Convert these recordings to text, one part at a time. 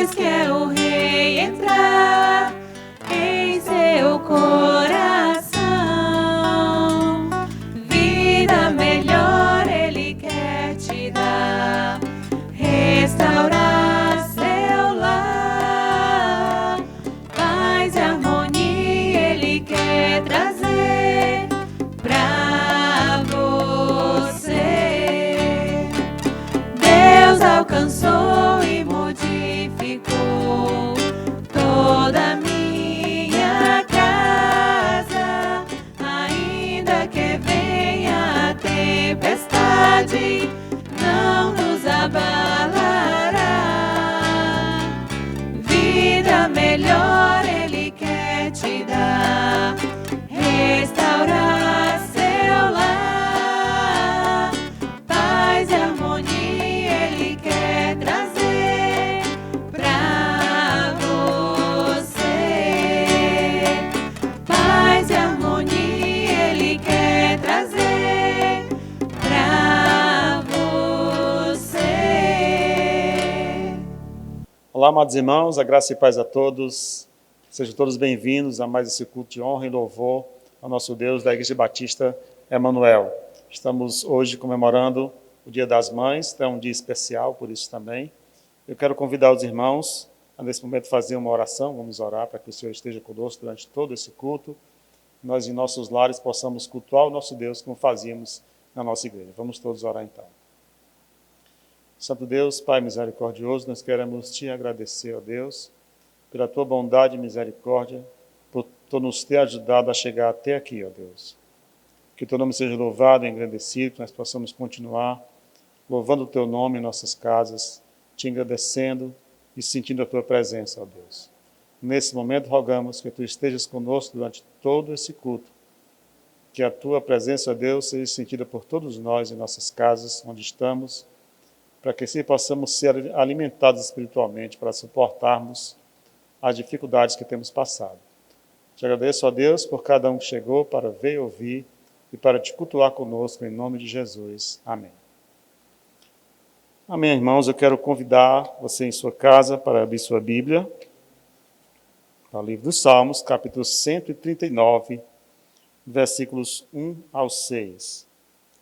Pois quer o rei entrar em seu coração. Vida melhor ele quer te dar, restaurar seu lar. Paz e harmonia ele quer trazer pra você. Deus alcançou e modificou toda a minha casa. Ainda que venha a tempestade, não nos abalará. Vida melhor ele quer te dar, restaurar seu lar. Paz e harmonia ele quer trazer pra você. Paz e harmonia ele quer trazer pra você. Olá, amados irmãos, a graça e paz a todos. Sejam todos bem-vindos a mais esse culto de honra e louvor ao nosso Deus da Igreja Batista Emanuel. Estamos hoje comemorando o Dia das Mães, é um dia especial por isso também. Eu quero convidar os irmãos a, nesse momento, fazer uma oração. Vamos orar para que o Senhor esteja conosco durante todo esse culto. Nós, em nossos lares, possamos cultuar o nosso Deus como fazíamos na nossa igreja. Vamos todos orar então. Santo Deus, Pai misericordioso, nós queremos te agradecer, ó Deus, pela tua bondade e misericórdia, por nos ter ajudado a chegar até aqui, ó Deus. Que o teu nome seja louvado e engrandecido, que nós possamos continuar louvando o teu nome em nossas casas, te agradecendo e sentindo a tua presença, ó Deus. Nesse momento, rogamos que tu estejas conosco durante todo esse culto, que a tua presença, ó Deus, seja sentida por todos nós em nossas casas, onde estamos, para que assim possamos ser alimentados espiritualmente, para suportarmos as dificuldades que temos passado. Te agradeço, ó Deus, por cada um que chegou para ver e ouvir e para te cultuar conosco, em nome de Jesus. Amém. Amém, irmãos. Eu quero convidar você em sua casa para abrir sua Bíblia, para o livro dos Salmos, capítulo 139, versículos 1 ao 6.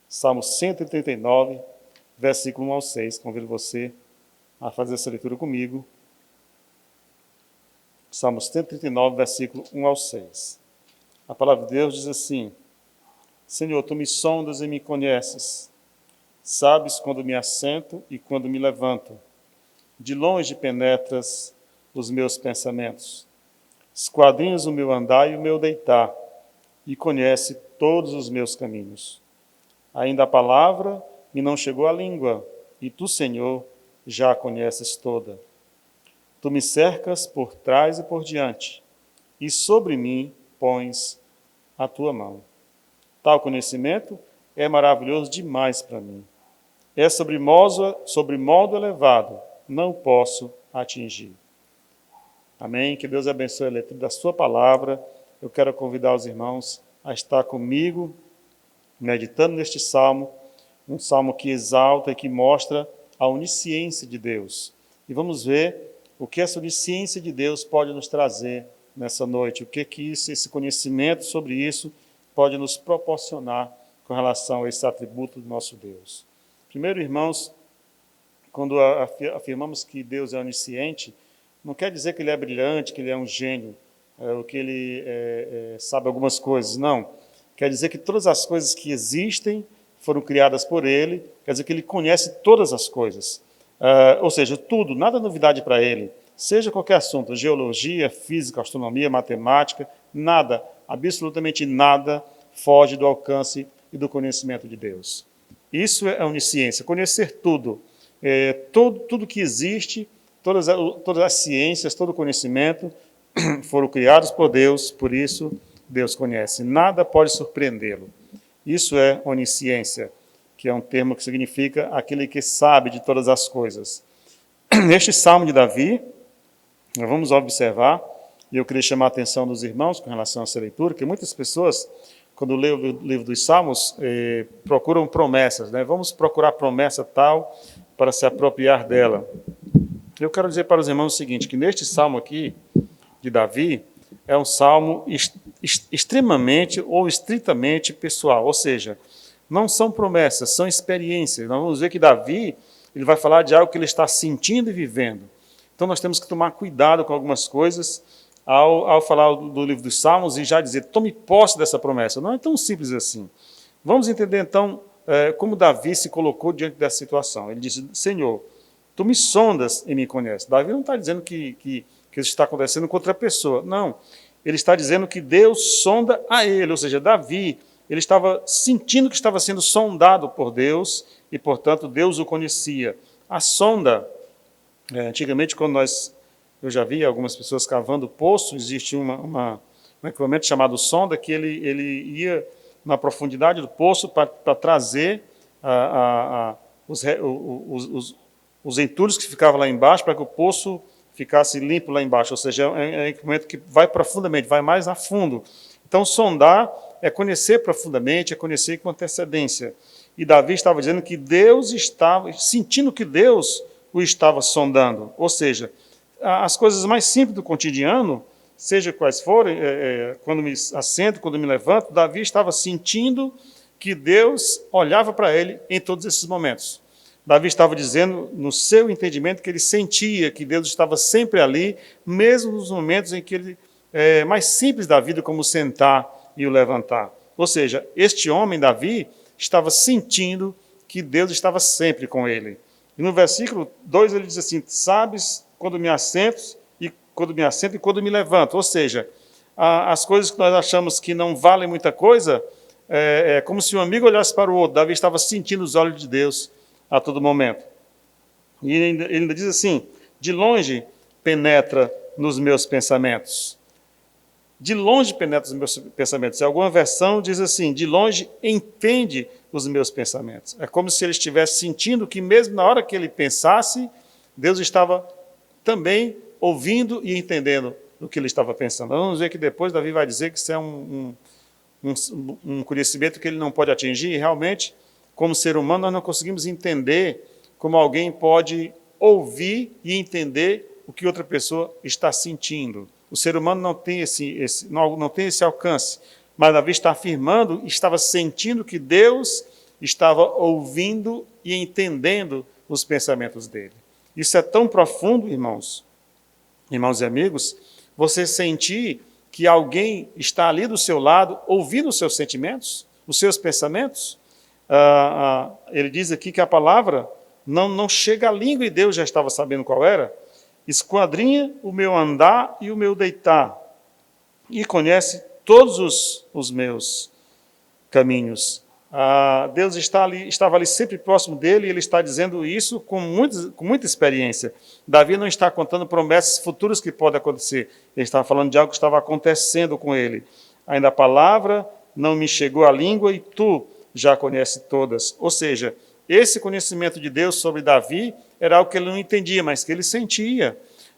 Salmo 139, versículo 1 ao 6. Convido você a fazer essa leitura comigo. Salmo 139, versículo 1 ao 6. A palavra de Deus diz assim: Senhor, tu me sondas e me conheces. Sabes quando me assento e quando me levanto. De longe penetras os meus pensamentos. Esquadrinhas o meu andar e o meu deitar, e conhece todos os meus caminhos. Ainda a palavra me não chegou à língua, e tu, Senhor, já a conheces toda. Tu me cercas por trás e por diante, e sobre mim pões a tua mão. Tal conhecimento é maravilhoso demais para mim. É sobre modo elevado, não posso atingir. Amém? Que Deus abençoe a leitura da sua palavra. Eu quero convidar os irmãos a estar comigo, meditando neste salmo, um salmo que exalta e que mostra a onisciência de Deus. E vamos ver o que essa onisciência de Deus pode nos trazer nessa noite, o que esse conhecimento sobre isso pode nos proporcionar com relação a esse atributo do nosso Deus. Primeiro, irmãos, quando afirmamos que Deus é onisciente, não quer dizer que ele é brilhante, que ele é um gênio, ou que ele sabe algumas coisas, não. Quer dizer que todas as coisas que existem foram criadas por ele, quer dizer que ele conhece todas as coisas. Ou seja, tudo, nada novidade para ele. Seja qualquer assunto, geologia, física, astronomia, matemática, nada, absolutamente nada foge do alcance e do conhecimento de Deus. Isso é onisciência, conhecer tudo. Tudo que existe, todas as ciências, todo o conhecimento foram criados por Deus, por isso Deus conhece. Nada pode surpreendê-lo. Isso é onisciência, que é um termo que significa aquele que sabe de todas as coisas. Neste Salmo de Davi, nós vamos observar, e eu queria chamar a atenção dos irmãos com relação a essa leitura, que muitas pessoas, quando lêem o livro dos Salmos, procuram promessas, né? Vamos procurar promessa tal para se apropriar dela. Eu quero dizer para os irmãos o seguinte, que neste salmo aqui, de Davi, é um salmo extremamente ou estritamente pessoal, ou seja, não são promessas, são experiências. Nós vamos ver que Davi, ele vai falar de algo que ele está sentindo e vivendo. Então nós temos que tomar cuidado com algumas coisas ao falar do livro dos Salmos e já dizer, tome posse dessa promessa. Não é tão simples assim. Vamos entender então como Davi se colocou diante dessa situação. Ele disse, Senhor, tu me sondas e me conheces. Davi não está dizendo que isso está acontecendo com outra pessoa. Não, ele está dizendo que Deus sonda a ele, ou seja, Davi, ele estava sentindo que estava sendo sondado por Deus e, portanto, Deus o conhecia. A sonda, antigamente, quando eu já vi algumas pessoas cavando poço, existia um equipamento chamado sonda, que ele ia na profundidade do poço para trazer os entulhos que ficavam lá embaixo para que o poço ficasse limpo lá embaixo, ou seja, é um equipamento que vai profundamente, vai mais a fundo. Então, sondar é conhecer profundamente, é conhecer com antecedência. E Davi estava dizendo que Deus estava, sentindo que Deus o estava sondando. Ou seja, as coisas mais simples do cotidiano, seja quais forem, quando me assento, quando me levanto, Davi estava sentindo que Deus olhava para ele em todos esses momentos. Davi estava dizendo, no seu entendimento, que ele sentia que Deus estava sempre ali, mesmo nos momentos em que ele mais simples da vida, como sentar e o levantar. Ou seja, este homem, Davi, estava sentindo que Deus estava sempre com ele. E no versículo 2 ele diz assim, sabes quando me assento e quando me levanto. Ou seja, as coisas que nós achamos que não valem muita coisa, é como se um amigo olhasse para o outro. Davi estava sentindo os olhos de Deus a todo momento. E ele ainda diz assim, de longe penetra nos meus pensamentos. De longe penetra nos meus pensamentos. Em alguma versão diz assim, de longe entende os meus pensamentos. É como se ele estivesse sentindo que mesmo na hora que ele pensasse, Deus estava também ouvindo e entendendo o que ele estava pensando. Vamos ver que depois Davi vai dizer que isso é um conhecimento que ele não pode atingir, e realmente, como ser humano, nós não conseguimos entender como alguém pode ouvir e entender o que outra pessoa está sentindo. O ser humano não tem esse alcance, mas Davi está afirmando, estava sentindo que Deus estava ouvindo e entendendo os pensamentos dele. Isso é tão profundo, irmãos e amigos, você sentir que alguém está ali do seu lado, ouvindo os seus sentimentos, os seus pensamentos. Ele diz aqui que a palavra não chega à língua e Deus já estava sabendo qual era. Esquadrinha o meu andar e o meu deitar, e conhece todos os meus caminhos. Deus estava ali sempre próximo dele, e ele está dizendo isso com muita experiência. Davi não está contando promessas futuras que podem acontecer, ele estava falando de algo que estava acontecendo com ele. Ainda a palavra não me chegou à língua e tu já conheces todas. Ou seja, esse conhecimento de Deus sobre Davi era algo que ele não entendia, mas que ele sentia.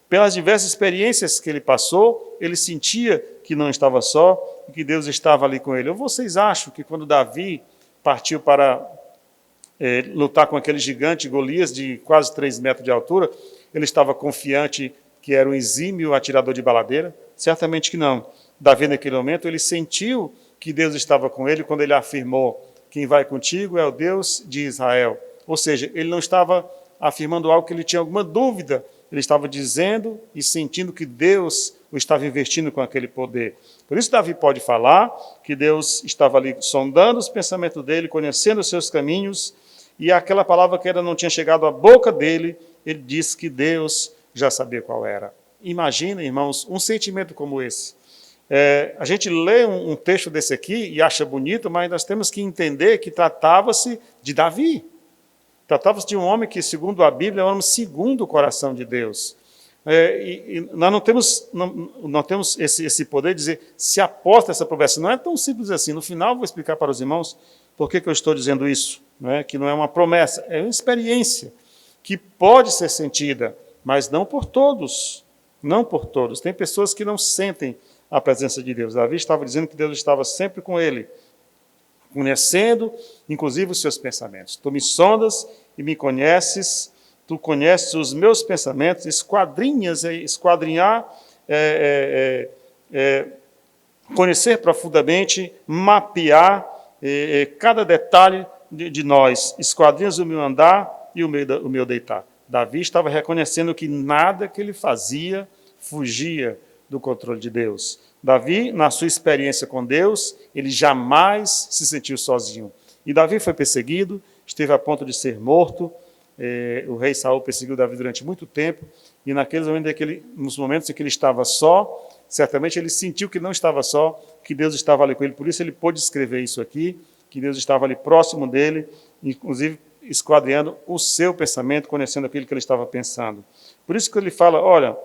Pelas diversas experiências que ele passou, ele sentia que não estava só e que Deus estava ali com ele. Ou vocês acham que quando Davi partiu para lutar com aquele gigante Golias de quase 3 metros de altura, ele estava confiante que era um exímio atirador de baladeira? Certamente que não. Davi, naquele momento, ele sentiu que Deus estava com ele quando ele afirmou, quem vai contigo é o Deus de Israel. Ou seja, ele não estava afirmando algo que ele tinha alguma dúvida, ele estava dizendo e sentindo que Deus o estava investindo com aquele poder. Por isso Davi pode falar que Deus estava ali sondando os pensamentos dele, conhecendo os seus caminhos, e aquela palavra que ainda não tinha chegado à boca dele, ele disse que Deus já sabia qual era. Imagina, irmãos, um sentimento como esse. A gente lê um texto desse aqui e acha bonito, mas nós temos que entender que tratava-se de Davi. Tratava-se de um homem que, segundo a Bíblia, é um homem segundo o coração de Deus. E nós não temos esse poder de dizer se aposta essa promessa. Não é tão simples assim. No final, vou explicar para os irmãos por que eu estou dizendo isso. Que não é uma promessa, é uma experiência que pode ser sentida, mas não por todos. Não por todos. Tem pessoas que não sentem a presença de Deus. Davi estava dizendo que Deus estava sempre com ele, conhecendo, inclusive, os seus pensamentos. Tu me sondas e me conheces, Tu conheces os meus pensamentos, esquadrinhar, conhecer profundamente, mapear cada detalhe de nós. Esquadrinhas o meu andar e o meu deitar. Davi estava reconhecendo que nada que ele fazia fugia do controle de Deus. Davi, na sua experiência com Deus, ele jamais se sentiu sozinho. E Davi foi perseguido, esteve a ponto de ser morto. O rei Saul perseguiu Davi durante muito tempo, e nos momentos em que ele estava só, certamente ele sentiu que não estava só, que Deus estava ali com ele. Por isso ele pôde escrever isso aqui, que Deus estava ali próximo dele, inclusive esquadrinhando o seu pensamento, conhecendo aquilo que ele estava pensando. Por isso que ele fala, olha,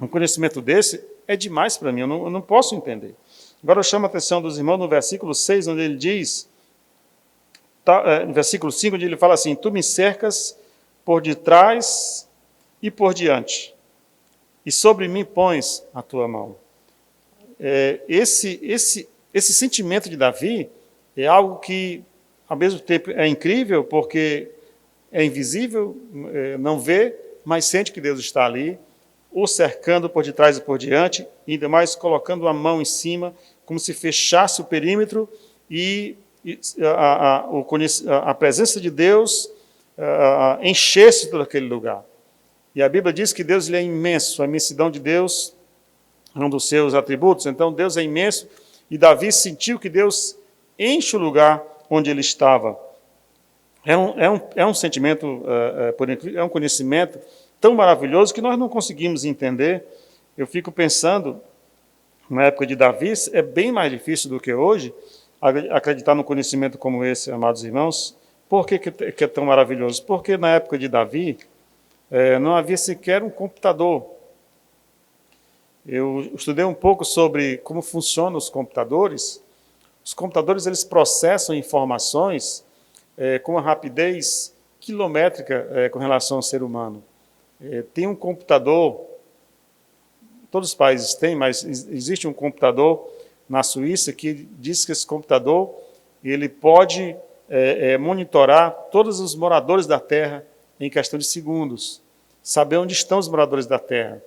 um conhecimento desse é demais para mim, eu não posso entender. Agora eu chamo a atenção dos irmãos no versículo 6, onde ele diz, no versículo 5, onde ele fala assim, tu me cercas por detrás e por diante, e sobre mim pões a tua mão. Esse sentimento de Davi é algo que, ao mesmo tempo, é incrível, porque é invisível, não vê, mas sente que Deus está ali, o cercando por detrás e por diante, e ainda mais colocando a mão em cima, como se fechasse o perímetro, e a presença de Deus enchesse todo aquele lugar. E a Bíblia diz que Deus ele é imenso, a imensidão de Deus é um dos seus atributos, então Deus é imenso, e Davi sentiu que Deus enche o lugar onde ele estava. É um sentimento, é um conhecimento tão maravilhoso que nós não conseguimos entender. Eu fico pensando, na época de Davi, é bem mais difícil do que hoje, acreditar num conhecimento como esse, amados irmãos. Por que é tão maravilhoso? Porque na época de Davi, não havia sequer um computador. Eu estudei um pouco sobre como funcionam os computadores. Os computadores eles processam informações com uma rapidez quilométrica com relação ao ser humano. Tem um computador, todos os países têm, mas existe um computador na Suíça que diz que esse computador ele pode monitorar todos os moradores da Terra em questão de segundos, saber onde estão os moradores da Terra.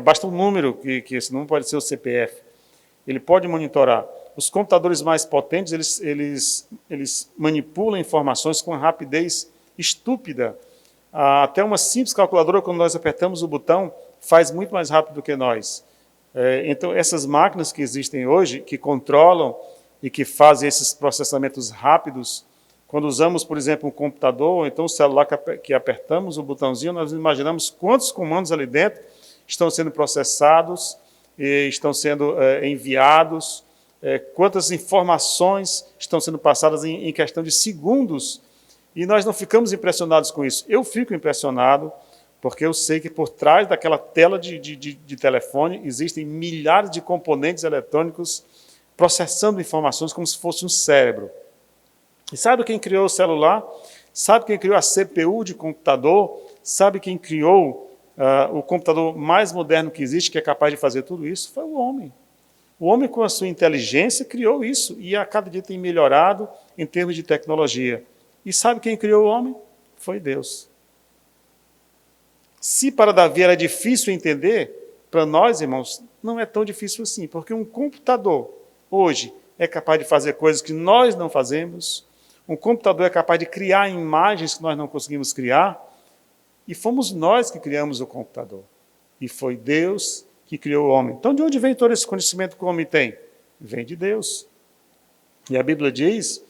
Basta um número, que esse número pode ser o CPF. Ele pode monitorar. Os computadores mais potentes, eles manipulam informações com rapidez estúpida. Até uma simples calculadora, quando nós apertamos o botão, faz muito mais rápido do que nós. Então, essas máquinas que existem hoje, que controlam e que fazem esses processamentos rápidos, quando usamos, por exemplo, um computador, ou então um celular que apertamos o botãozinho, nós imaginamos quantos comandos ali dentro estão sendo processados, estão sendo enviados, quantas informações estão sendo passadas em questão de segundos, e nós não ficamos impressionados com isso. Eu fico impressionado, porque eu sei que por trás daquela tela de telefone existem milhares de componentes eletrônicos processando informações como se fosse um cérebro. E sabe quem criou o celular? Sabe quem criou a CPU de computador? Sabe quem criou o computador mais moderno que existe, que é capaz de fazer tudo isso? Foi o homem. O homem, com a sua inteligência, criou isso, e a cada dia tem melhorado em termos de tecnologia. E sabe quem criou o homem? Foi Deus. Se para Davi era difícil entender, para nós, irmãos, não é tão difícil assim, porque um computador, hoje, é capaz de fazer coisas que nós não fazemos, um computador é capaz de criar imagens que nós não conseguimos criar, e fomos nós que criamos o computador. E foi Deus que criou o homem. Então, de onde vem todo esse conhecimento que o homem tem? Vem de Deus. E a Bíblia diz,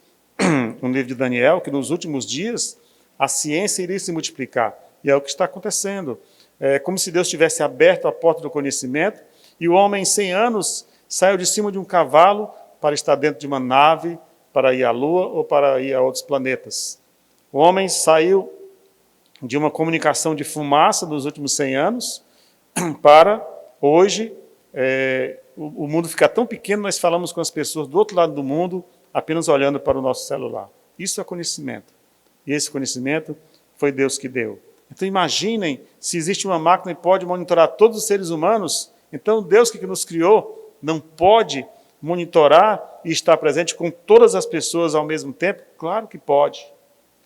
no livro de Daniel, que nos últimos dias a ciência iria se multiplicar. E é o que está acontecendo. É como se Deus tivesse aberto a porta do conhecimento e o homem, em 100 anos, saiu de cima de um cavalo para estar dentro de uma nave, para ir à Lua ou para ir a outros planetas. O homem saiu de uma comunicação de fumaça nos últimos 100 anos para, hoje, o mundo ficar tão pequeno, nós falamos com as pessoas do outro lado do mundo, apenas olhando para o nosso celular. Isso é conhecimento. E esse conhecimento foi Deus que deu. Então imaginem, se existe uma máquina que pode monitorar todos os seres humanos, então Deus que nos criou não pode monitorar e estar presente com todas as pessoas ao mesmo tempo? Claro que pode.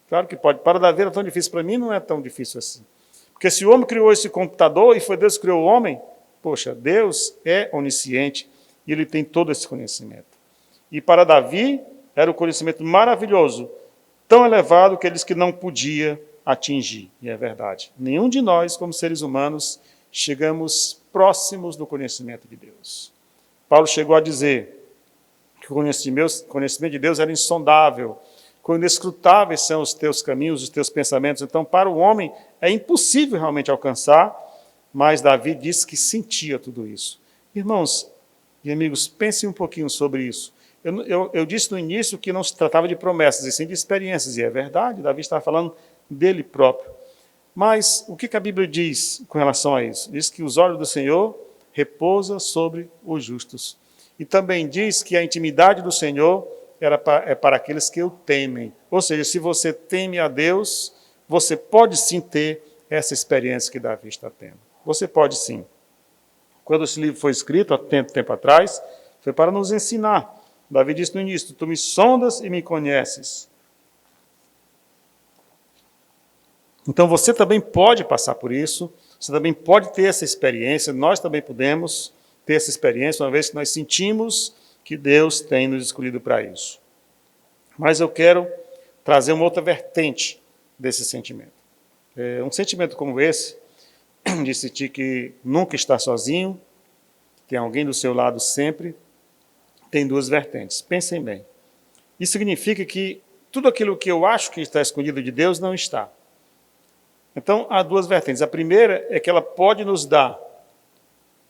Claro que pode. Para Davi era tão difícil, para mim não é tão difícil assim. Porque se o homem criou esse computador e foi Deus que criou o homem, poxa, Deus é onisciente e ele tem todo esse conhecimento. E para Davi era um conhecimento maravilhoso, tão elevado que ele disse que não podia atingir. E é verdade. Nenhum de nós, como seres humanos, chegamos próximos do conhecimento de Deus. Paulo chegou a dizer que o conhecimento de Deus era insondável, quão inescrutáveis são os teus caminhos, os teus pensamentos. Então, para o homem, é impossível realmente alcançar, mas Davi disse que sentia tudo isso. Irmãos e amigos, pensem um pouquinho sobre isso. Eu disse no início que não se tratava de promessas, e sim de experiências, e é verdade, Davi estava falando dele próprio. Mas o que a Bíblia diz com relação a isso? Diz que os olhos do Senhor repousam sobre os justos. E também diz que a intimidade do Senhor é para aqueles que o temem. Ou seja, se você teme a Deus, você pode sim ter essa experiência que Davi está tendo. Você pode sim. Quando esse livro foi escrito, há tempo atrás, foi para nos ensinar. Davi disse no início, tu me sondas e me conheces. Então você também pode passar por isso, você também pode ter essa experiência, nós também podemos ter essa experiência, uma vez que nós sentimos que Deus tem nos escolhido para isso. Mas eu quero trazer uma outra vertente desse sentimento. Um sentimento como esse, de sentir que nunca está sozinho, tem alguém do seu lado sempre, tem duas vertentes. Pensem bem. Isso significa que tudo aquilo que eu acho que está escondido de Deus não está. Então, há duas vertentes. A primeira é que ela pode nos dar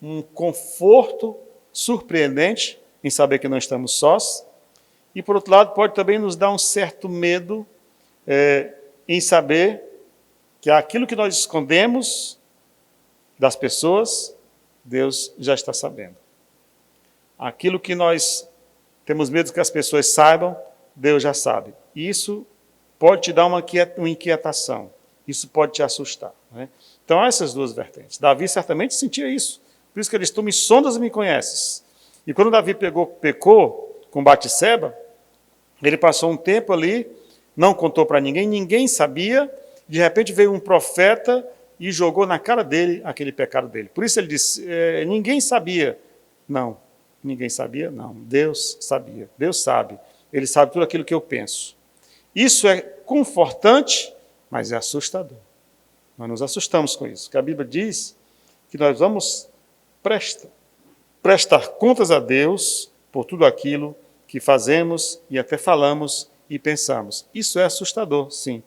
um conforto surpreendente em saber que não estamos sós, e, por outro lado, pode também nos dar um certo medo em saber que aquilo que nós escondemos das pessoas, Deus já está sabendo. Aquilo que nós temos medo que as pessoas saibam, Deus já sabe. E isso pode te dar uma inquietação. Isso pode te assustar. Né? Então, há essas duas vertentes. Davi certamente sentia isso. Por isso que ele diz, tu me sondas e me conheces. E quando Davi pecou com Batseba, ele passou um tempo ali, não contou para ninguém, ninguém sabia. De repente veio um profeta e jogou na cara dele aquele pecado dele. Por isso ele disse, ninguém sabia. Não, ninguém sabia? Não, Deus sabia. Deus sabe. Ele sabe tudo aquilo que eu penso. Isso é confortante, mas é assustador. Nós nos assustamos com isso. Porque a Bíblia diz que nós vamos prestar contas a Deus por tudo aquilo que fazemos e até falamos e pensamos. Isso é assustador, sim.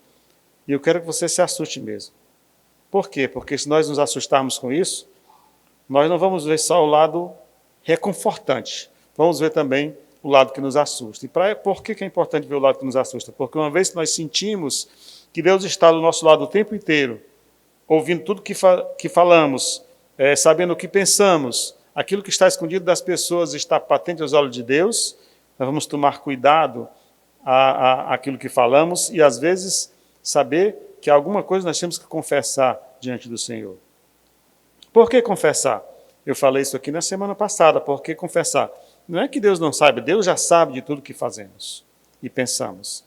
E eu quero que você se assuste mesmo. Por quê? Porque se nós nos assustarmos com isso, nós não vamos ver só o lado reconfortante. Vamos ver também o lado que nos assusta. E por que é importante ver o lado que nos assusta? Porque uma vez que nós sentimos que Deus está do nosso lado o tempo inteiro, ouvindo tudo que falamos, sabendo o que pensamos, aquilo que está escondido das pessoas está patente aos olhos de Deus, nós vamos tomar cuidado àquilo que falamos e, às vezes, saber que alguma coisa nós temos que confessar diante do Senhor. Por que confessar? Eu falei isso aqui na semana passada. Por que confessar? Não é que Deus não saiba, Deus já sabe de tudo que fazemos e pensamos.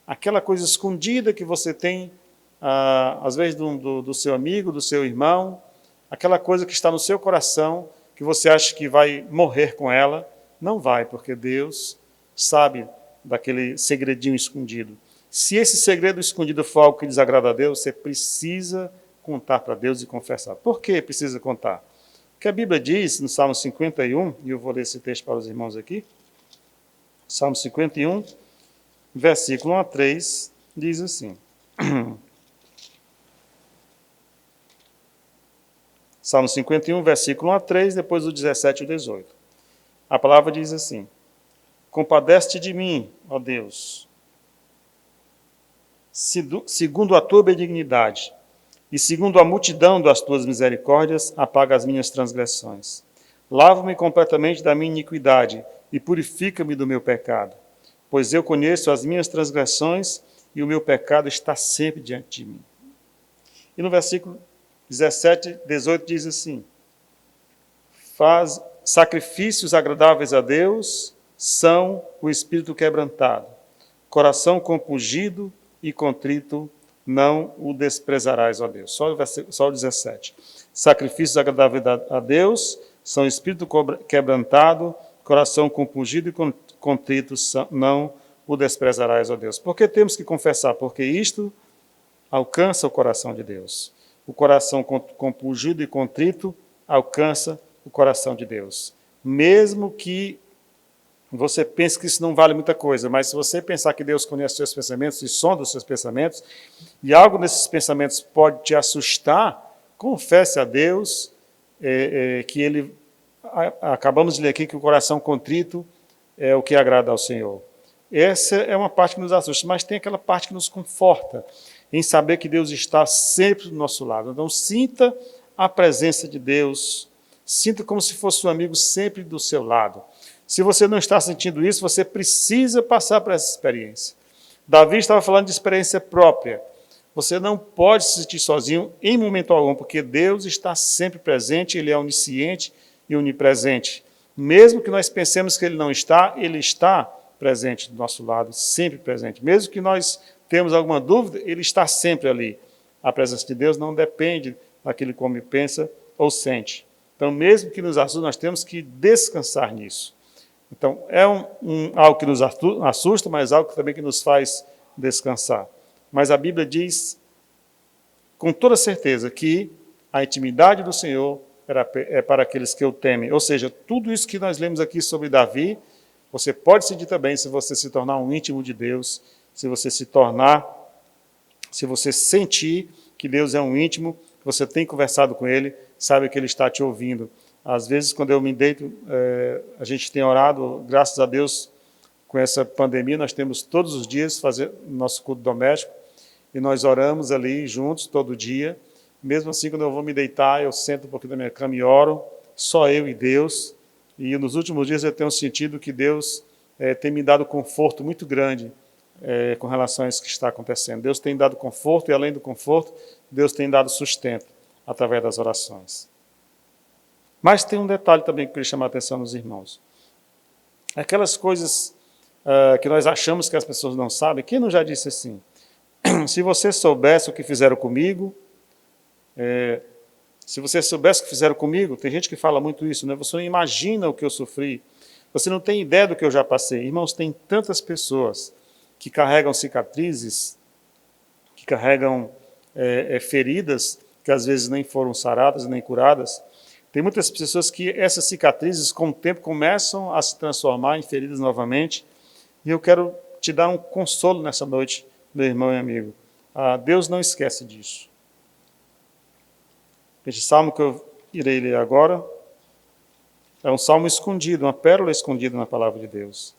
Aquela coisa escondida que você tem, às vezes, do seu amigo, do seu irmão, aquela coisa que está no seu coração, que você acha que vai morrer com ela, não vai, porque Deus sabe daquele segredinho escondido. Se esse segredo escondido for algo que desagrada a Deus, você precisa contar para Deus e confessar. Por que precisa contar? Porque a Bíblia diz, no Salmo 51, e eu vou ler esse texto para os irmãos aqui, Salmo 51, versículo 1 a 3, diz assim. Salmo 51, versículo 1 a 3, depois o 17 e o 18. A palavra diz assim, compadece-te de mim, ó Deus, segundo a tua benignidade, e segundo a multidão das tuas misericórdias, apaga as minhas transgressões. Lava-me completamente da minha iniquidade e purifica-me do meu pecado, pois eu conheço as minhas transgressões e o meu pecado está sempre diante de mim. E no versículo 17, 18 diz assim, faz sacrifícios agradáveis a Deus, são o espírito quebrantado, coração compungido e contrito não o desprezarás, ó Deus. Só o 17. Sacrifícios agradáveis a Deus são espírito quebrantado, coração compungido e contrito não o desprezarás, ó Deus. Por que temos que confessar? Porque isto alcança o coração de Deus. O coração compungido e contrito alcança o coração de Deus. Mesmo que você pense que isso não vale muita coisa, mas se você pensar que Deus conhece os seus pensamentos e sonda os seus pensamentos, e algo nesses pensamentos pode te assustar, confesse a Deus que Ele, acabamos de ler aqui, que o coração contrito é o que agrada ao Senhor. Essa é uma parte que nos assusta, mas tem aquela parte que nos conforta, em saber que Deus está sempre do nosso lado. Então, sinta a presença de Deus, sinta como se fosse um amigo sempre do seu lado. Se você não está sentindo isso, você precisa passar por essa experiência. Davi estava falando de experiência própria. Você não pode se sentir sozinho em momento algum, porque Deus está sempre presente, Ele é onisciente e onipresente. Mesmo que nós pensemos que Ele não está, Ele está presente do nosso lado, sempre presente. Mesmo que nós temos alguma dúvida, Ele está sempre ali. A presença de Deus não depende daquilo como pensa ou sente. Então, mesmo que nos assuste, nós temos que descansar nisso. Então, é algo que nos assusta, mas algo também que nos faz descansar. Mas a Bíblia diz, com toda certeza, que a intimidade do Senhor é para aqueles que o temem. Ou seja, tudo isso que nós lemos aqui sobre Davi, você pode sentir também se você se tornar um íntimo de Deus, se você sentir que Deus é um íntimo, que você tem conversado com Ele, sabe que Ele está te ouvindo. Às vezes, quando eu me deito, a gente tem orado, graças a Deus, com essa pandemia, nós temos todos os dias fazer nosso culto doméstico, e nós oramos ali juntos, todo dia. Mesmo assim, quando eu vou me deitar, eu sento um pouquinho da minha cama e oro, só eu e Deus. E nos últimos dias eu tenho sentido que Deus tem me dado conforto muito grande com relação a isso que está acontecendo. Deus tem dado conforto, e além do conforto, Deus tem dado sustento através das orações. Mas tem um detalhe também que eu queria chamar a atenção dos irmãos. Aquelas coisas que nós achamos que as pessoas não sabem, quem não já disse assim? Se você soubesse o que fizeram comigo, se você soubesse o que fizeram comigo, tem gente que fala muito isso, né? Você não imagina o que eu sofri, você não tem ideia do que eu já passei. Irmãos, tem tantas pessoas que carregam cicatrizes, que carregam feridas, que às vezes nem foram saradas, nem curadas. Tem muitas pessoas que essas cicatrizes, com o tempo, começam a se transformar em feridas novamente. E eu quero te dar um consolo nessa noite, meu irmão e amigo. Deus não esquece disso. Este salmo que eu irei ler agora é um salmo escondido, uma pérola escondida na palavra de Deus.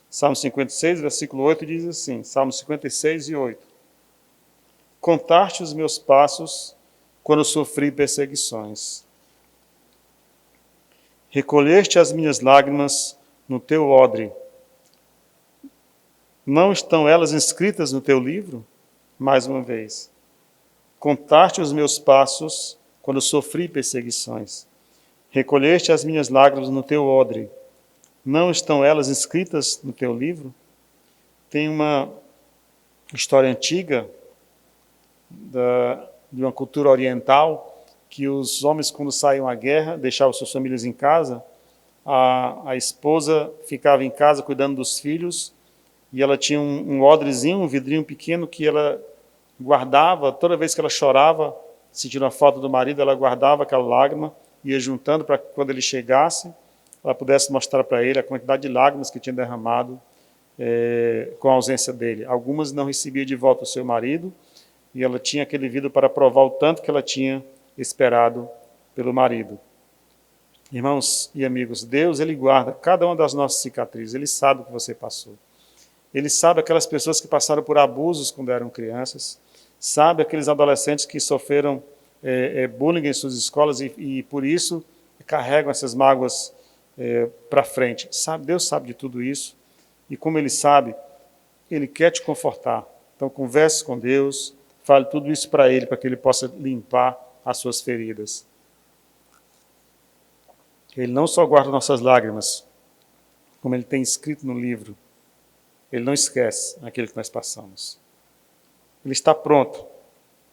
Salmo 56, versículo 8 diz assim, Salmo 56 e 8. Contaste os meus passos quando sofri perseguições. Recolheste as minhas lágrimas no teu odre. Não estão elas inscritas no teu livro? Mais uma vez. Contaste os meus passos quando sofri perseguições. Recolheste as minhas lágrimas no teu odre. Não estão elas inscritas no teu livro? Tem uma história antiga de uma cultura oriental, que os homens, quando saíam à guerra, deixavam suas famílias em casa, a esposa ficava em casa cuidando dos filhos, e ela tinha um odrezinho, um vidrinho pequeno, que ela guardava, toda vez que ela chorava, sentindo a falta do marido, ela guardava aquela lágrima, ia juntando para que quando ele chegasse, ela pudesse mostrar para ele a quantidade de lágrimas que tinha derramado com a ausência dele. Algumas não recebia de volta o seu marido, e ela tinha aquele vidro para provar o tanto que ela tinha esperado pelo marido. Irmãos e amigos, Deus, Ele guarda cada uma das nossas cicatrizes. Ele sabe o que você passou. Ele sabe aquelas pessoas que passaram por abusos quando eram crianças. Sabe aqueles adolescentes que sofreram bullying em suas escolas e por isso carregam essas mágoas para frente. Deus sabe de tudo isso. E como Ele sabe, Ele quer te confortar. Então converse com Deus, fale tudo isso para Ele, para que Ele possa limpar as suas feridas. Ele não só guarda nossas lágrimas, como Ele tem escrito no livro. Ele não esquece aquilo que nós passamos. Ele está pronto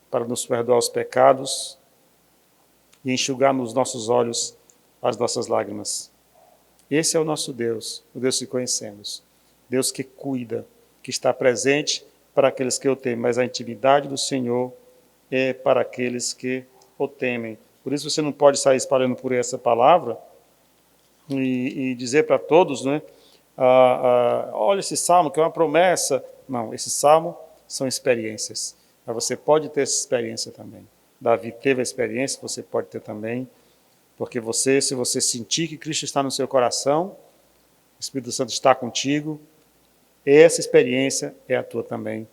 para nos perdoar os pecados e enxugar nos nossos olhos as nossas lágrimas. Esse é o nosso Deus, o Deus que conhecemos. Deus que cuida, que está presente para aqueles que o temem, mas a intimidade do Senhor é para aqueles que o temem. Por isso você não pode sair espalhando por essa palavra e dizer para todos, né? Olha esse salmo que é uma promessa. Não, esse salmo são experiências. Mas você pode ter essa experiência também. Davi teve a experiência, você pode ter também. Porque se você sentir que Cristo está no seu coração, o Espírito Santo está contigo, essa experiência é a tua também,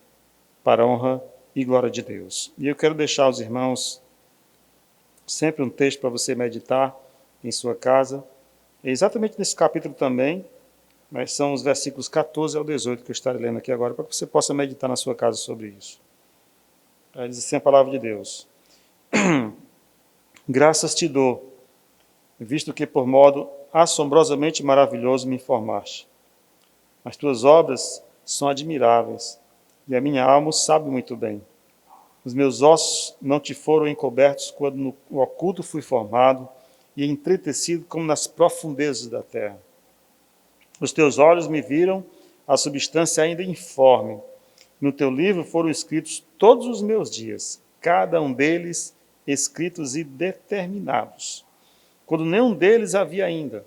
para a honra e glória de Deus. E eu quero deixar aos irmãos sempre um texto para você meditar em sua casa. É exatamente nesse capítulo também, mas são os versículos 14 ao 18 que eu estarei lendo aqui agora, para que você possa meditar na sua casa sobre isso. Aí diz assim a palavra de Deus. Graças te dou, visto que por modo assombrosamente maravilhoso me informaste. As tuas obras são admiráveis, e a minha alma o sabe muito bem. Os meus ossos não te foram encobertos quando no oculto fui formado e entretecido como nas profundezas da terra. Os teus olhos me viram a substância ainda informe. No teu livro foram escritos todos os meus dias, cada um deles escritos e determinados, quando nenhum deles havia ainda.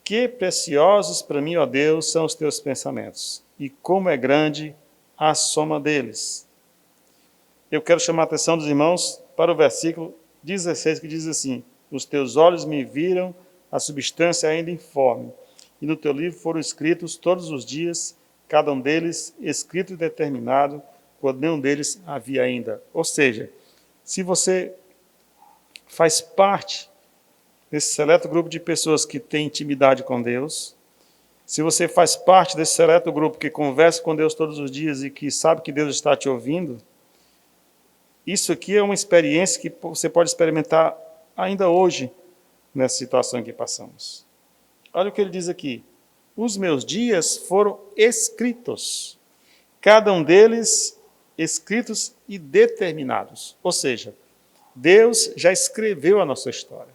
Que preciosos para mim, ó Deus, são os teus pensamentos, e como é grande a soma deles. Eu quero chamar a atenção dos irmãos para o versículo 16, que diz assim: os teus olhos me viram a substância ainda informe, e no teu livro foram escritos todos os dias, cada um deles escrito e determinado, quando nenhum deles havia ainda. Ou seja, se você faz parte desse seleto grupo de pessoas que tem intimidade com Deus, se você faz parte desse seleto grupo que conversa com Deus todos os dias e que sabe que Deus está te ouvindo, isso aqui é uma experiência que você pode experimentar ainda hoje, nessa situação que passamos. Olha o que ele diz aqui. Os meus dias foram escritos, cada um deles escritos e determinados. Ou seja, Deus já escreveu a nossa história.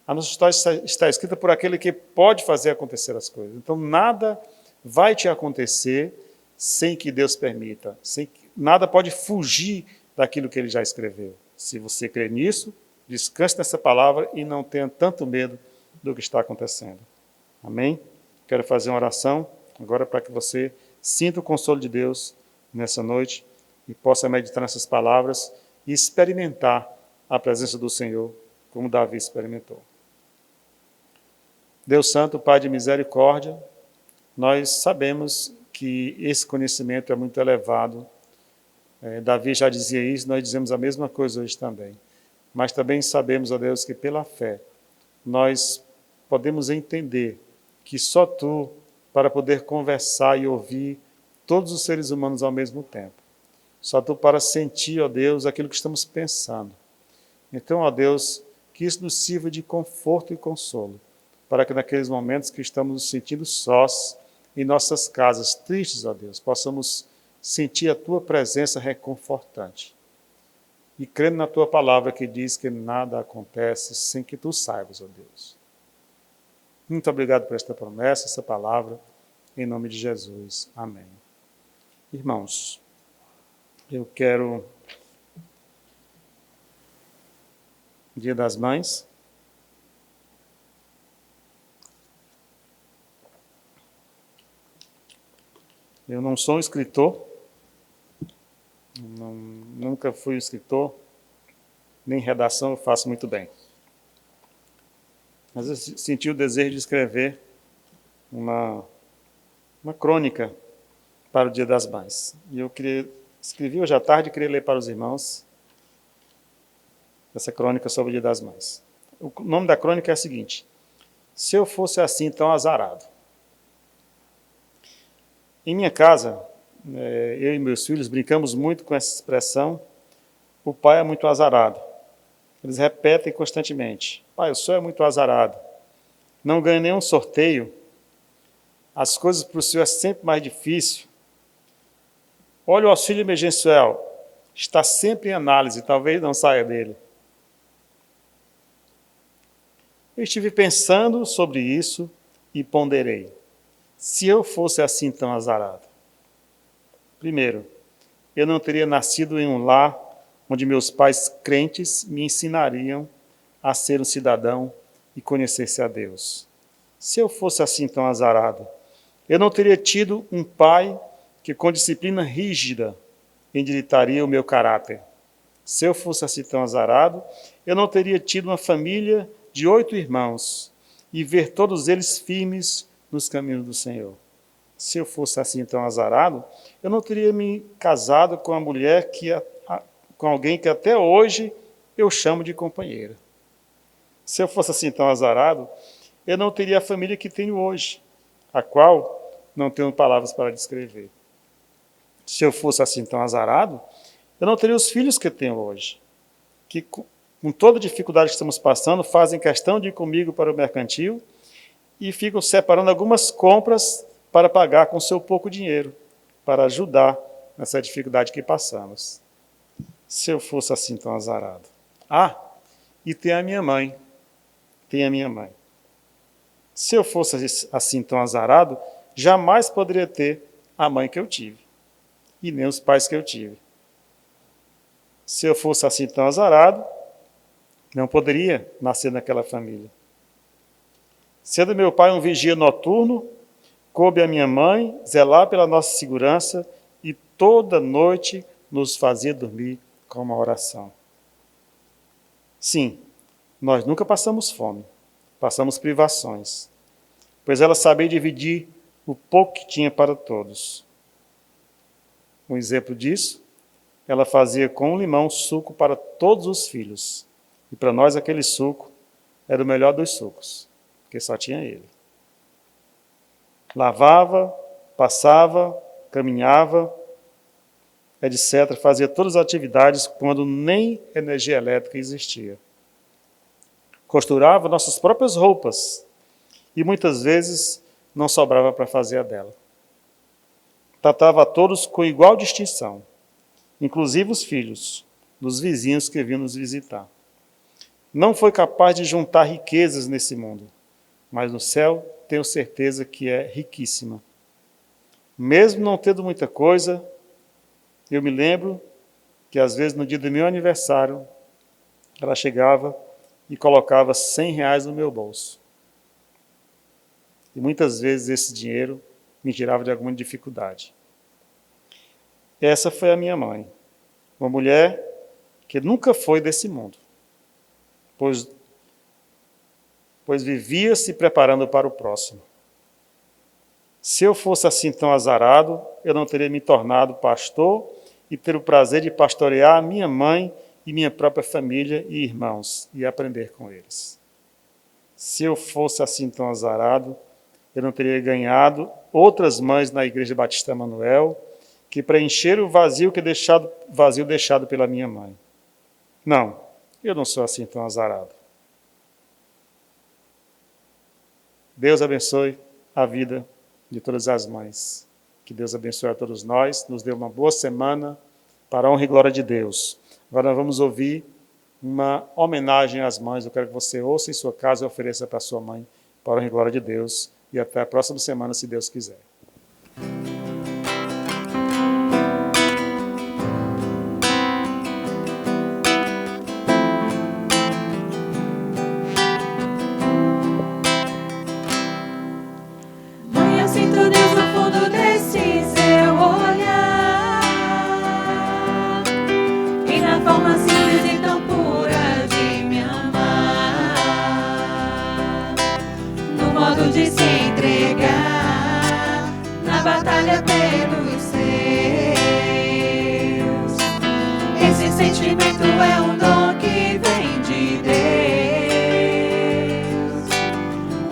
A nossa história está escrita por aquele que pode fazer acontecer as coisas. Então, nada vai te acontecer sem que Deus permita. Nada pode fugir daquilo que Ele já escreveu. Se você crê nisso, descanse nessa palavra e não tenha tanto medo do que está acontecendo. Amém? Quero fazer uma oração agora para que você sinta o consolo de Deus nessa noite e possa meditar nessas palavras e experimentar a presença do Senhor como Davi experimentou. Deus Santo, Pai de misericórdia, nós sabemos que esse conhecimento é muito elevado. Davi já dizia isso, nós dizemos a mesma coisa hoje também. Mas também sabemos, ó Deus, que pela fé nós podemos entender que só Tu, para poder conversar e ouvir todos os seres humanos ao mesmo tempo. Só Tu para sentir, ó Deus, aquilo que estamos pensando. Então, ó Deus, que isso nos sirva de conforto e consolo, para que naqueles momentos que estamos nos sentindo sós, em nossas casas, tristes, ó Deus, possamos sentir a Tua presença reconfortante. E crendo na Tua palavra que diz que nada acontece sem que Tu saibas, ó Deus. Muito obrigado por esta promessa, essa palavra, em nome de Jesus. Amém. Irmãos, eu quero, Dia das Mães, eu não sou um escritor, nunca fui escritor, nem redação eu faço muito bem. Mas eu senti o desejo de escrever uma crônica para o Dia das Mães. E eu escrevi hoje à tarde e queria ler para os irmãos essa crônica sobre o Dia das Mães. O nome da crônica é o seguinte: Se eu fosse assim tão azarado. Em minha casa, eu e meus filhos brincamos muito com essa expressão: o pai é muito azarado. Eles repetem constantemente: pai, o senhor é muito azarado. Não ganha nenhum sorteio. As coisas para o senhor é sempre mais difícil. Olha o auxílio emergencial. Está sempre em análise, talvez não saia dele. Eu estive pensando sobre isso e ponderei. Se eu fosse assim tão azarado. Primeiro, eu não teria nascido em um lar onde meus pais crentes me ensinariam a ser um cidadão e conhecer-se a Deus. Se eu fosse assim tão azarado, eu não teria tido um pai que com disciplina rígida endireitaria o meu caráter. Se eu fosse assim tão azarado, eu não teria tido uma família de 8 irmãos e ver todos eles firmes nos caminhos do Senhor. Se eu fosse assim tão azarado, eu não teria me casado com uma mulher com alguém que até hoje eu chamo de companheira. Se eu fosse assim tão azarado, eu não teria a família que tenho hoje, a qual não tenho palavras para descrever. Se eu fosse assim tão azarado, eu não teria os filhos que tenho hoje, que com toda a dificuldade que estamos passando, fazem questão de ir comigo para o mercantil e ficam separando algumas compras para pagar com seu pouco dinheiro, para ajudar nessa dificuldade que passamos. Se eu fosse assim tão azarado. E tem a minha mãe. Se eu fosse assim tão azarado, jamais poderia ter a mãe que eu tive, e nem os pais que eu tive. Se eu fosse assim tão azarado, não poderia nascer naquela família. Sendo meu pai um vigia noturno, coube a minha mãe zelar pela nossa segurança e toda noite nos fazia dormir com uma oração. Sim, nós nunca passamos fome, passamos privações, pois ela sabia dividir o pouco que tinha para todos. Um exemplo disso, ela fazia com um limão suco para todos os filhos, e para nós aquele suco era o melhor dos sucos, porque só tinha ele. Lavava, passava, caminhava, etc. Fazia todas as atividades quando nem energia elétrica existia. Costurava nossas próprias roupas e muitas vezes não sobrava para fazer a dela. Tratava a todos com igual distinção, inclusive os filhos dos vizinhos que vinham nos visitar. Não foi capaz de juntar riquezas nesse mundo, mas no céu tenho certeza que é riquíssima. Mesmo não tendo muita coisa, eu me lembro que às vezes no dia do meu aniversário, ela chegava e colocava R$100 no meu bolso. E muitas vezes esse dinheiro me tirava de alguma dificuldade. Essa foi a minha mãe, uma mulher que nunca foi desse mundo, pois vivia se preparando para o próximo. Se eu fosse assim tão azarado, eu não teria me tornado pastor e ter o prazer de pastorear a minha mãe e minha própria família e irmãos e aprender com eles. Se eu fosse assim tão azarado, eu não teria ganhado outras mães na Igreja Batista Emanuel que preencheram o vazio deixado pela minha mãe. Não, eu não sou assim tão azarado. Deus abençoe a vida de todas as mães. Que Deus abençoe a todos nós, nos dê uma boa semana para a honra e glória de Deus. Agora nós vamos ouvir uma homenagem às mães. Eu quero que você ouça em sua casa e ofereça para a sua mãe, para a honra e glória de Deus. E até a próxima semana, se Deus quiser. Mãe, eu sinto Deus no fundo desse seu olhar, e na forma simples e tão pura de me amar, no modo de se entregar na batalha pelos seus. Esse sentimento é um dom que vem de Deus.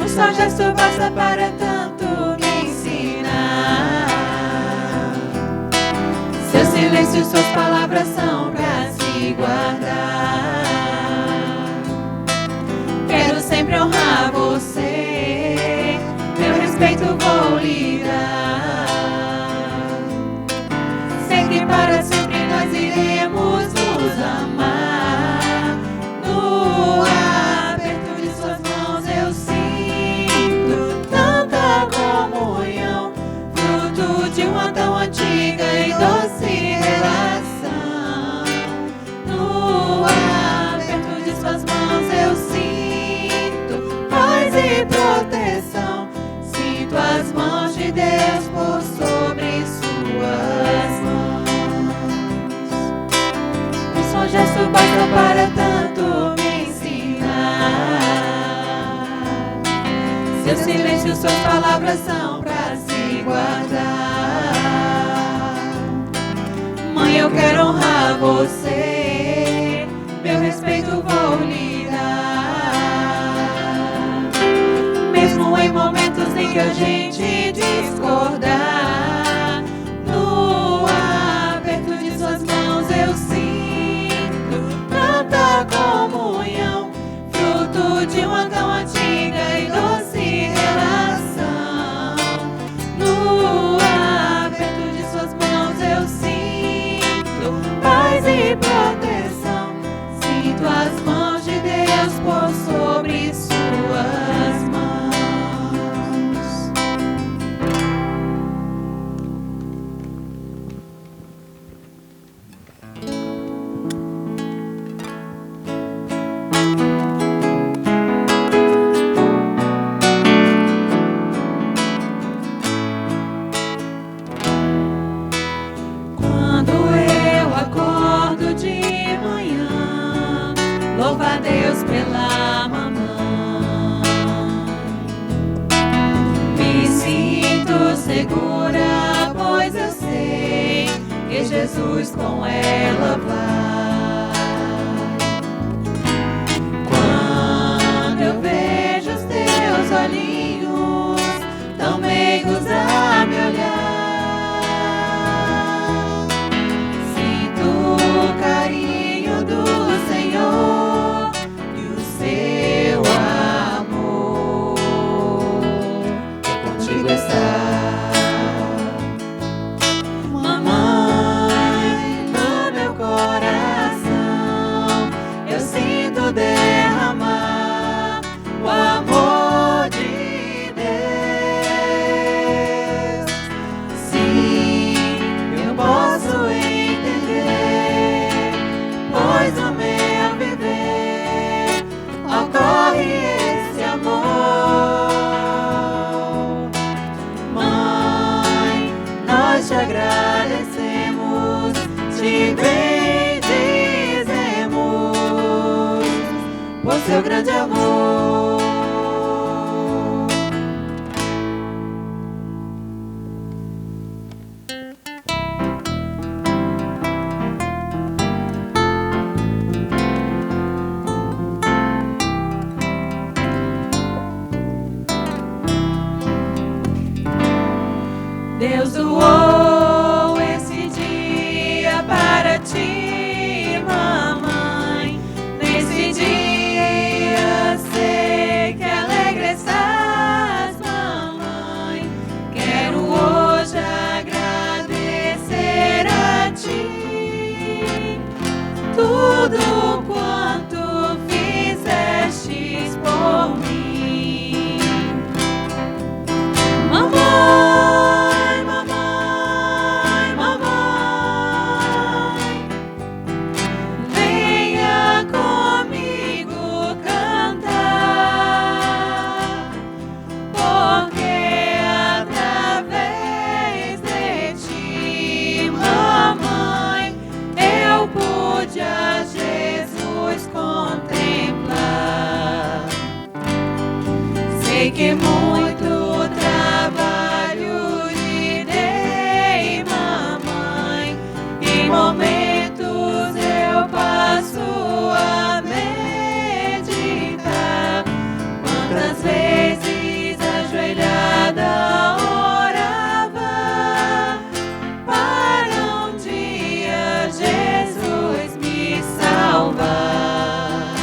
Um só gesto basta para tanto me ensinar. Seu silêncio e suas palavras são pra se guardar. Quero sempre honrar você, meu respeito vou lhe dar. Sei coração pra se guardar. Mãe, eu quero honrar você, meu respeito vou lhe dar. Mesmo em momentos em que a gente discordar, no aperto de suas mãos eu sinto tanta comunhão, fruto de uma tão antiga e doce relação. No aperto de suas mãos eu sinto paz e proteção. Sinto as mãos de Deus por sobre suas mãos. Quando eu acordo de manhã, louvo a Deus pela mamãe. Me sinto segura, pois eu sei que Jesus com ela vai. Quando eu vejo os teus olhinhos tão meigos a me olhar, sinto o carinho do Senhor e o seu amor contigo está. Mamãe, no meu coração eu sinto derramar o amor de Deus. Sim, eu posso entender, pois no meu viver ocorre esse amor. Mãe, nós te agradecemos, te bendizemos por seu grande amor. Deus doou esse dia para ti, mamãe. Nesse dia sei que alegre estás, mamãe. Quero hoje agradecer a ti tudo quanto fizestes por mim, mamãe, mamãe, mamãe. Venha comigo cantar, porque através de ti, mamãe, eu pude a Jesus contemplar. Sei que muito trabalho lhe dei, mamãe, em momentos eu passo a meditar. Quantas vezes ajoelhada orava para um dia Jesus me salvar.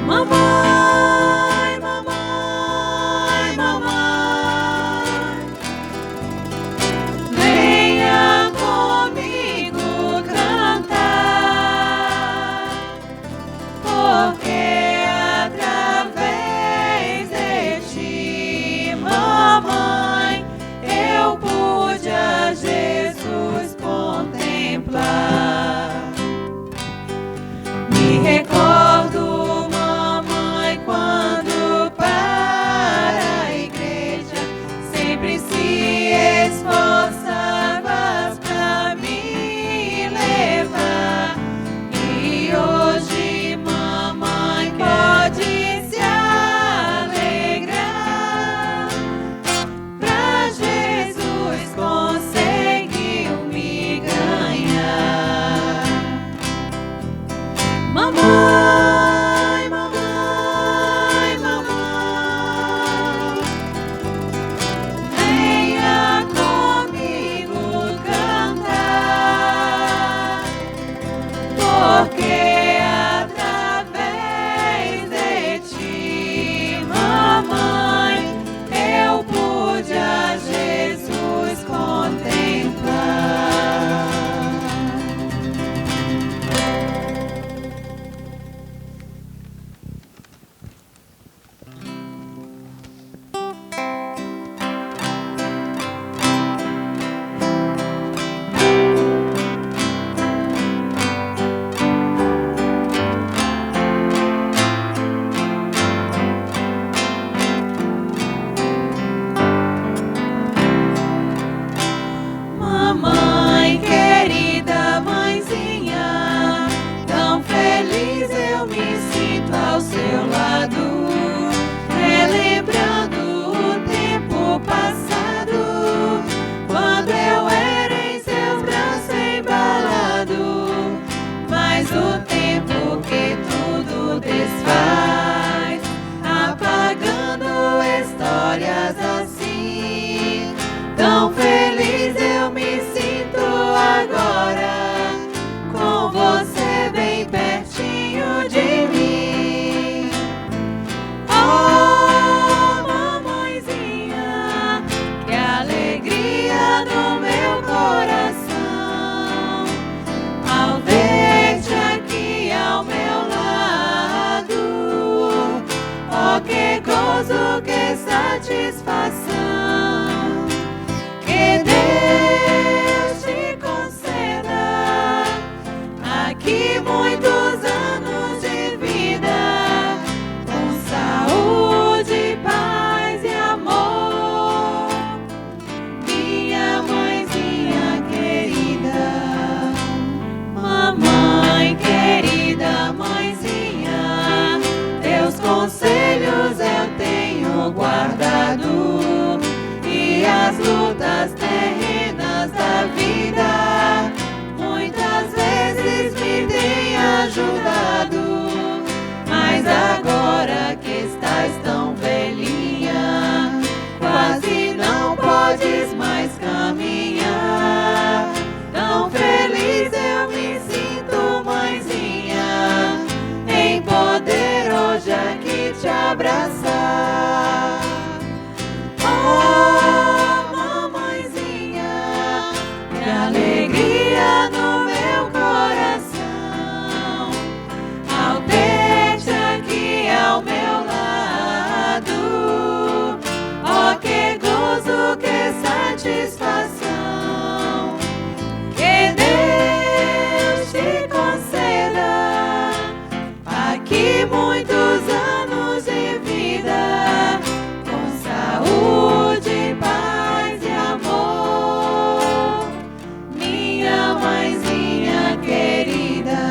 Mamãe, mamãe, mamãe, venha comigo satisfação. Que Deus te conceda aqui muitos anos de vida, com saúde, paz e amor. Minha mãezinha querida, mamãe querida, mãezinha, teus conselhos eu tenho guardado, e as lutas terrenas da vida muitas vezes me têm ajudado. Mas agora que estás tão velhinha, quase não podes mais caminhar. Tão feliz eu me sinto, mãezinha, em poder hoje aqui te abraçar. Oh, mamãezinha, que alegria no meu coração ao ter-te aqui ao meu lado. Oh, que gozo, que satisfação. Que Deus te conceda aqui muitos anos de vida, com saúde, paz e amor. Minha mãezinha querida.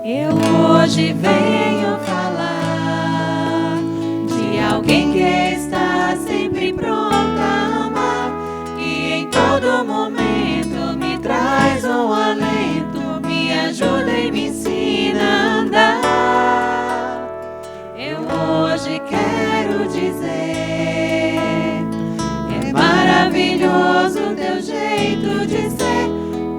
Eu hoje venho falar de alguém que está sempre pronta a amar, que em todo momento me traz um alento, me ajuda e me ensina a andar. Eu hoje quero dizer, é maravilhoso teu jeito de ser,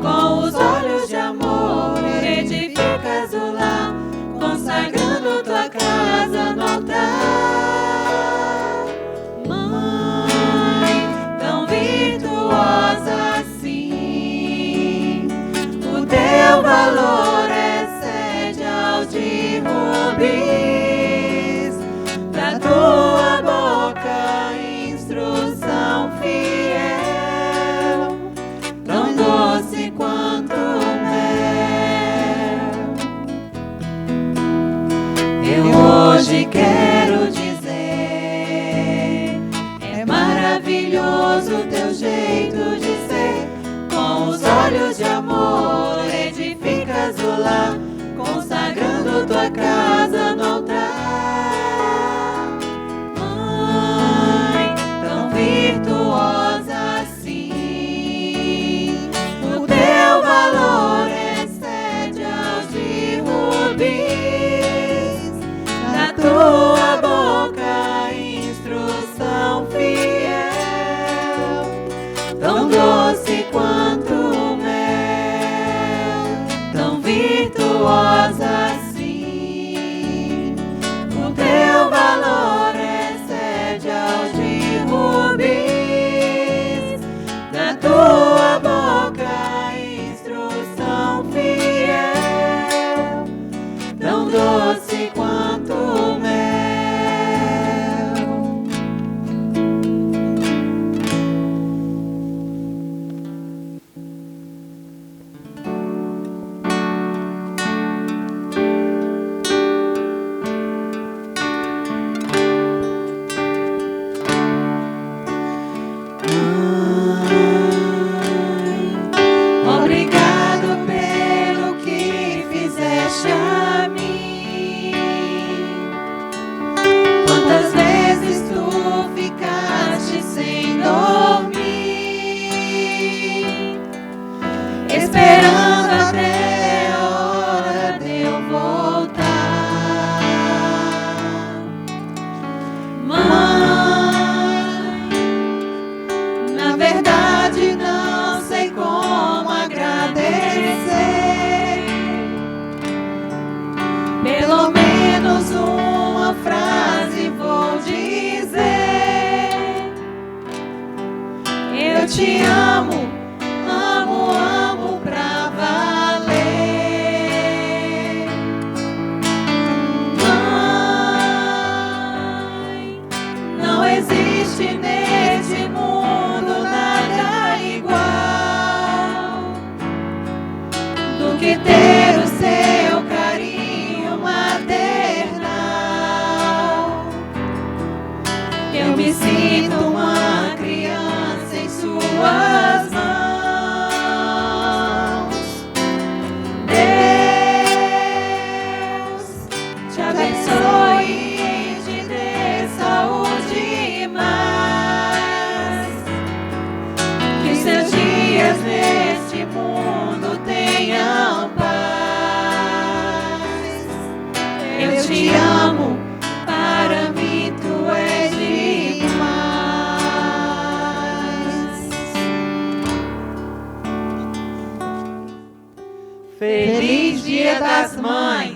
com os olhos de amor edificas o lar, consagrando tua casa no altar. Mãe, tão virtuosa assim, o teu valor excede ao de rubis. Da tua boca instrução fiel, tão doce quanto hoje quero dizer, é maravilhoso teu jeito de ser, com os olhos de amor edificas o lar, consagrando tua casa no altar. Mãe, tão virtuosa assim, o teu valor excede aos de rubis. Tua boca, instrução fiel, tão doce quanto mel, tão virtuosa Feliz Dia das Mães!